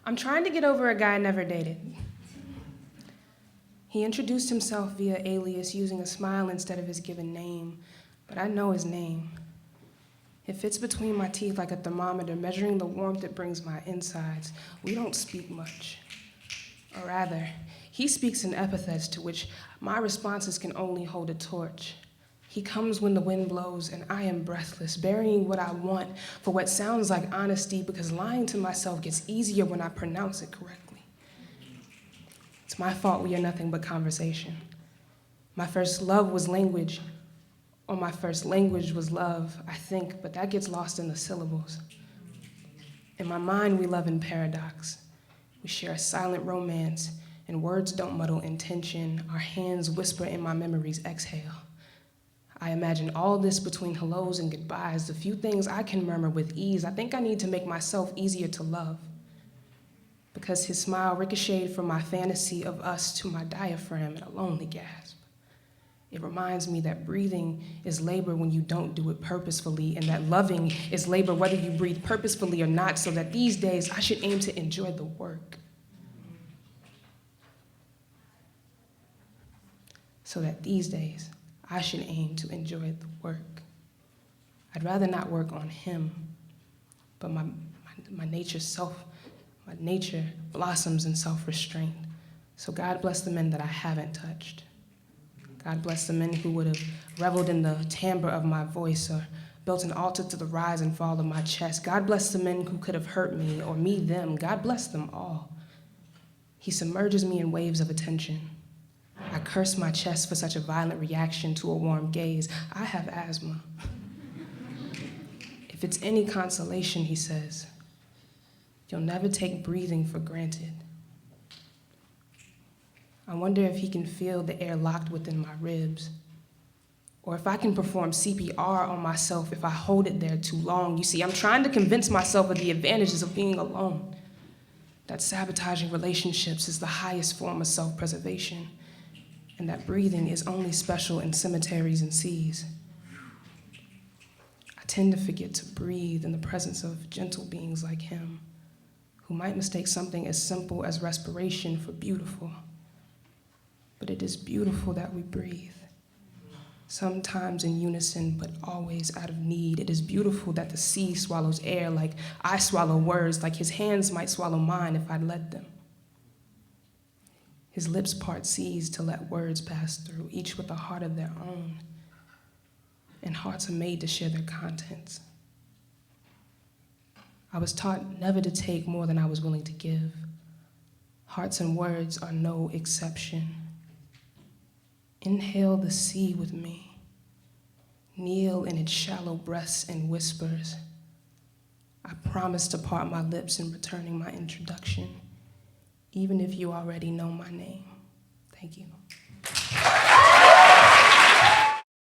I'm trying to get over a guy I never dated. He introduced himself via alias using a smile instead of his given name, but I know his name. It fits between my teeth like a thermometer, measuring the warmth it brings my insides. We don't speak much. Or rather, he speaks in epithets to which my responses can only hold a torch. He comes when the wind blows and I am breathless, burying what I want for what sounds like honesty, because lying to myself gets easier when I pronounce it correctly. It's my fault we are nothing but conversation. My first love was language, or my first language was love, I think, but that gets lost in the syllables. In my mind, we love in paradox. We share a silent romance, and words don't muddle intention. Our hands whisper in my memories, exhale. I imagine all this between hellos and goodbyes, the few things I can murmur with ease. I think I need to make myself easier to love, because his smile ricocheted from my fantasy of us to my diaphragm in a lonely gasp. It reminds me that breathing is labor when you don't do it purposefully, and that loving is labor whether you breathe purposefully or not, so that these days I should aim to enjoy the work. So that these days I should aim to enjoy the work. I'd rather not work on him, but my nature blossoms in self-restraint. So God bless the men that I haven't touched. God bless the men who would have reveled in the timbre of my voice or built an altar to the rise and fall of my chest. God bless the men who could have hurt me or me them. God bless them all. He submerges me in waves of attention. I curse my chest for such a violent reaction to a warm gaze. I have asthma. If it's any consolation, he says, you'll never take breathing for granted. I wonder if he can feel the air locked within my ribs, or if I can perform CPR on myself if I hold it there too long. You see, I'm trying to convince myself of the advantages of being alone, that sabotaging relationships is the highest form of self-preservation, and that breathing is only special in cemeteries and seas. I tend to forget to breathe in the presence of gentle beings like him, who might mistake something as simple as respiration for beautiful. But it is beautiful that we breathe, sometimes in unison, but always out of need. It is beautiful that the sea swallows air like I swallow words, like his hands might swallow mine if I'd let them. His lips part seas to let words pass through, each with a heart of their own, and hearts are made to share their contents. I was taught never to take more than I was willing to give. Hearts and words are no exception. Inhale the sea with me. Kneel in its shallow breaths and whispers. I promise to part my lips in returning my introduction, even if you already know my name. Thank you.